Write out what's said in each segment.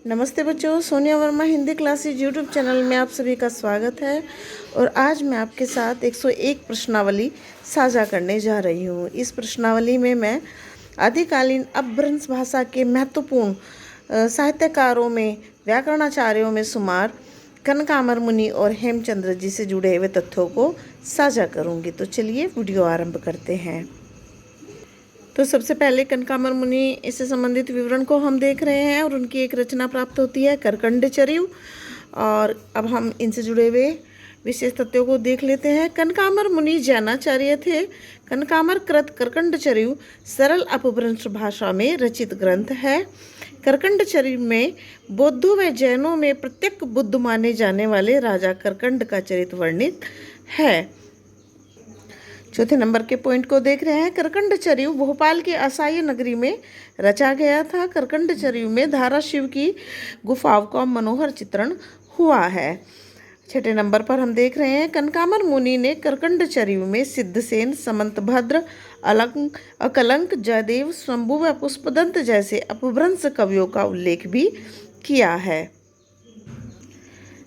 नमस्ते बच्चों, Sonia Verma Hindi classes YouTube channel में आप सभी का स्वागत है। और आज मैं आपके साथ 101 प्रश्नावली साझा करने जा रही हूँ। इस प्रश्नावली में मैं आदिकालीन अपभ्रंश भाषा के महत्वपूर्ण साहित्यकारों में व्याकरणाचार्यों में सुमार, कनकामर मुनि और हेमचंद्र जी से जुड़े हुए तथ्यों को साझा करूँगी। तो चलिए वीडियो आरंभ करते हैं। तो सबसे पहले कनकामर मुनि से संबंधित विवरण को हम देख रहे हैं और उनकी एक रचना प्राप्त होती है करकंड चरिव। और अब हम इनसे जुड़े हुए विशेष तथ्यों को देख लेते हैं। कनकामर मुनि जैनाचार्य थे। कनकामर कृत करकंड चरिव सरल अपभ्रंश भाषा में रचित ग्रंथ है। करकंड चरिव में बौद्धों व जैनों में प्रत्यक्ष बुद्ध माने जाने वाले राजा करकंड का चरित्र वर्णित है। चौथे नंबर के पॉइंट को देख रहे हैं। करकंड चरिव भोपाल के असाई नगरी में रचा गया था। करकंड चरिव में धारा शिव की गुफाओं का मनोहर चित्रण हुआ है। छठे नंबर पर हम देख रहे हैं। कनकामर मुनि ने करकंड चरिव में सिद्धसेन, समंतभद्र, अकलंक, जयदेव, शंभु व पुष्पदंत जैसे अपभ्रंश कवियों का उल्लेख भी किया है।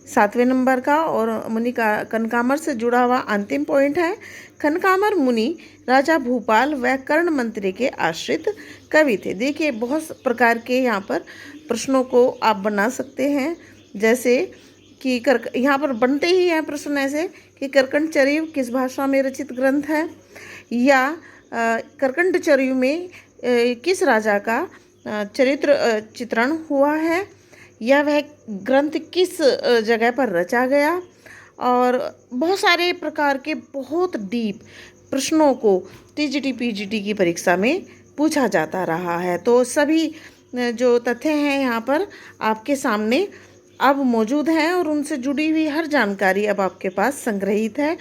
सातवें नंबर का और मुनि का कनकामर से जुड़ा हुआ अंतिम पॉइंट है। कनकामर मुनि राजा भूपाल व कर्ण मंत्री के आश्रित कवि थे। देखिए, बहुत प्रकार के यहाँ पर प्रश्नों को आप बना सकते हैं। जैसे कि यहाँ पर बनते ही हैं प्रश्न ऐसे कि करकंड चरिव किस भाषा में रचित ग्रंथ है, या करकंड चरिव में किस राजा का चरित्र चित्रण हुआ है, या वह ग्रंथ किस जगह पर रचा गया। और बहुत सारे प्रकार के बहुत डीप प्रश्नों को टीजीटी पीजीटी की परीक्षा में पूछा जाता रहा है। तो सभी जो तथ्य हैं यहाँ पर आपके सामने अब मौजूद हैं और उनसे जुड़ी हुई हर जानकारी अब आपके पास संग्रहित है।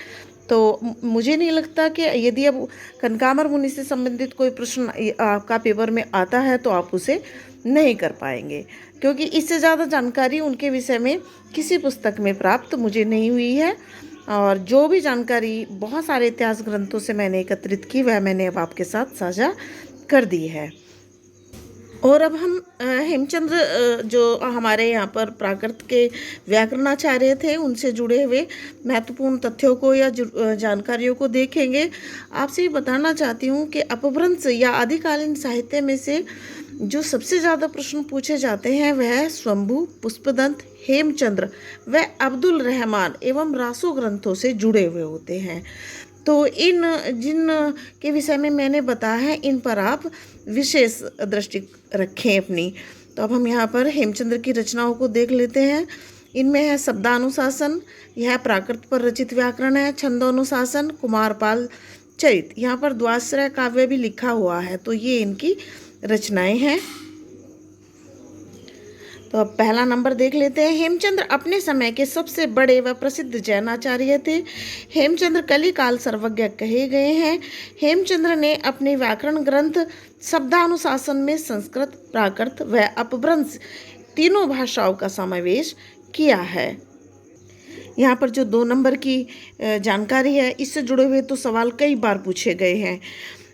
तो मुझे नहीं लगता कि यदि अब कनकामर मुनि से संबंधित कोई प्रश्न आपका पेपर में आता है तो आप उसे नहीं कर पाएंगे, क्योंकि इससे ज़्यादा जानकारी उनके विषय में किसी पुस्तक में प्राप्त मुझे नहीं हुई है। और जो भी जानकारी बहुत सारे इतिहास ग्रंथों से मैंने एकत्रित की वह मैंने अब आपके साथ साझा कर दी है। और अब हम हेमचंद्र जो हमारे यहाँ पर प्राकृत के व्याकरणाचार्य थे उनसे जुड़े हुए महत्वपूर्ण तथ्यों को या जानकारियों को देखेंगे। आपसे ये बताना चाहती हूँ कि अपभ्रंश या आदिकालीन साहित्य में से जो सबसे ज़्यादा प्रश्न पूछे जाते हैं वह शंभु, पुष्पदंत, हेमचंद्र व अब्दुल रहमान एवं रासो ग्रंथों से जुड़े हुए होते हैं। तो इन जिन के विषय में मैंने बताया है इन पर आप विशेष दृष्टि रखें अपनी। तो अब हम यहाँ पर हेमचंद्र की रचनाओं को देख लेते हैं। इनमें है शब्दानुशासन, यह प्राकृत पर रचित व्याकरण है। छंदोनुशासन, कुमारपाल चरित, यहाँ पर द्वाश्रय काव्य भी लिखा हुआ है। तो ये इनकी रचनाएं हैं। तो अब पहला नंबर देख लेते हैं। हेमचंद्र अपने समय के सबसे बड़े व प्रसिद्ध जैनाचार्य थे। हेमचंद्र कलिकाल सर्वज्ञ कहे गए हैं। हेमचंद्र ने अपने व्याकरण ग्रंथ शब्दानुशासन में संस्कृत, प्राकृत व अपभ्रंश तीनों भाषाओं का समावेश किया है। यहाँ पर जो 2 नंबर की जानकारी है इससे जुड़े हुए तो सवाल कई बार पूछे गए हैं।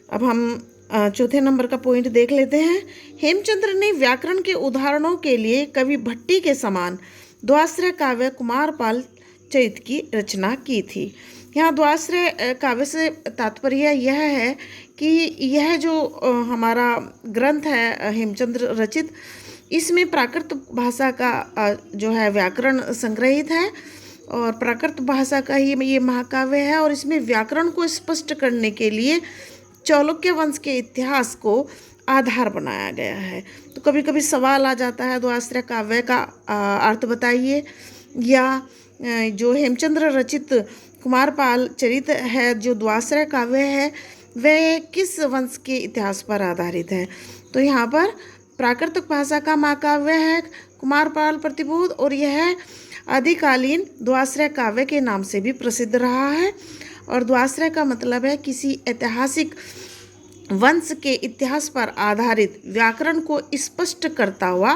अब हम चौथे नंबर का पॉइंट देख लेते हैं। हेमचंद्र ने व्याकरण के उदाहरणों के लिए कवि भट्टी के समान द्वाश्रय काव्य कुमारपाल चरित की रचना की थी। यहाँ द्वाश्रय काव्य से तात्पर्य यह है कि यह जो हमारा ग्रंथ है हेमचंद्र रचित, इसमें प्राकृत भाषा का जो है व्याकरण संग्रहित है और प्राकृत भाषा का ही ये महाकाव्य है। और इसमें व्याकरण को स्पष्ट करने के लिए चालुक्य वंश के इतिहास को आधार बनाया गया है। तो कभी कभी सवाल आ जाता है द्वाश्रय काव्य का अर्थ बताइए, या जो हेमचंद्र रचित कुमारपाल चरित है जो द्वाश्रय काव्य है वह किस वंश के इतिहास पर आधारित है। तो यहाँ पर प्राकृतिक भाषा का महाकाव्य है कुमारपाल प्रतिबोध, और यह आदिकालीन द्वाश्रय काव्य के नाम से भी प्रसिद्ध रहा है। और द्वाश्रय का मतलब है किसी ऐतिहासिक वंश के इतिहास पर आधारित व्याकरण को स्पष्ट करता हुआ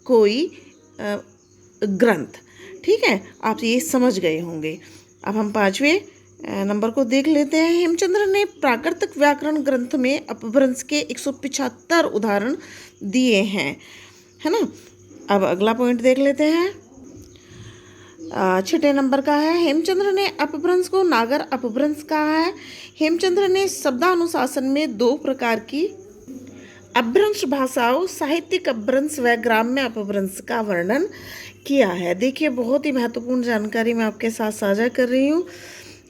कोई ग्रंथ। ठीक है, आप ये समझ गए होंगे। अब हम 5वें नंबर को देख लेते हैं। हेमचंद्र ने प्राकृतिक व्याकरण ग्रंथ में अपभ्रंश के 175 उदाहरण दिए हैं, है ना। अब अगला पॉइंट देख लेते हैं। 6 नंबर का है, हेमचंद्र ने अपभ्रंश को नागर अपभ्रंश कहा है। हेमचंद्र ने शब्दानुशासन में 2 प्रकार की अपभ्रंश भाषाओं, साहित्यिक अपभ्रंश व ग्राम्य अपभ्रंश का वर्णन किया है। देखिए, बहुत ही महत्वपूर्ण जानकारी मैं आपके साथ साझा कर रही हूँ।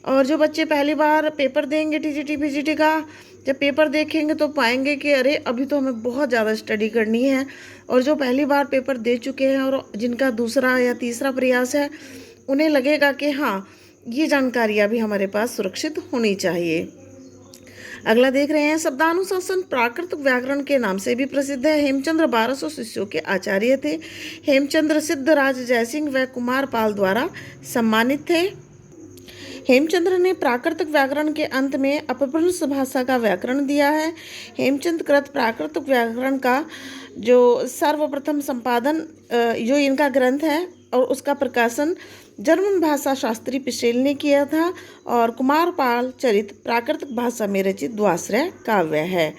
और जो बच्चे पहली बार पेपर देंगे टीजीटी पीजीटी का, जब पेपर देखेंगे तो पाएंगे कि अरे अभी तो हमें बहुत ज़्यादा स्टडी करनी है। और जो पहली बार पेपर दे चुके हैं और जिनका दूसरा या तीसरा प्रयास है, उन्हें लगेगा कि हाँ, ये जानकारियाँ भी हमारे पास सुरक्षित होनी चाहिए। अगला देख रहे हैं, शब्दानुशासन प्राकृत व्याकरण के नाम से भी प्रसिद्ध है। हेमचंद्र 1200 शिष्यों के आचार्य थे। हेमचंद्र सिद्धराज जयसिंह व कुमार पाल द्वारा सम्मानित थे। हेमचंद्र ने प्राकृतिक व्याकरण के अंत में अपभ्रंश भाषा का व्याकरण दिया है। हेमचंद कृत प्राकृतिक व्याकरण का जो सर्वप्रथम संपादन जो इनका ग्रंथ है और उसका प्रकाशन जर्मन भाषा शास्त्री पिशेल ने किया था। और कुमार पाल चरित प्राकृतिक भाषा में रचित द्वाश्रय काव्य है।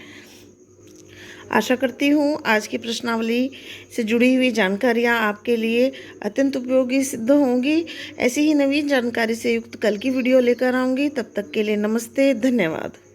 आशा करती हूँ आज की प्रश्नावली से जुड़ी हुई जानकारियाँ आपके लिए अत्यंत उपयोगी सिद्ध होंगी। ऐसी ही नवीन जानकारी से युक्त कल की वीडियो लेकर आऊँगी। तब तक के लिए नमस्ते, धन्यवाद।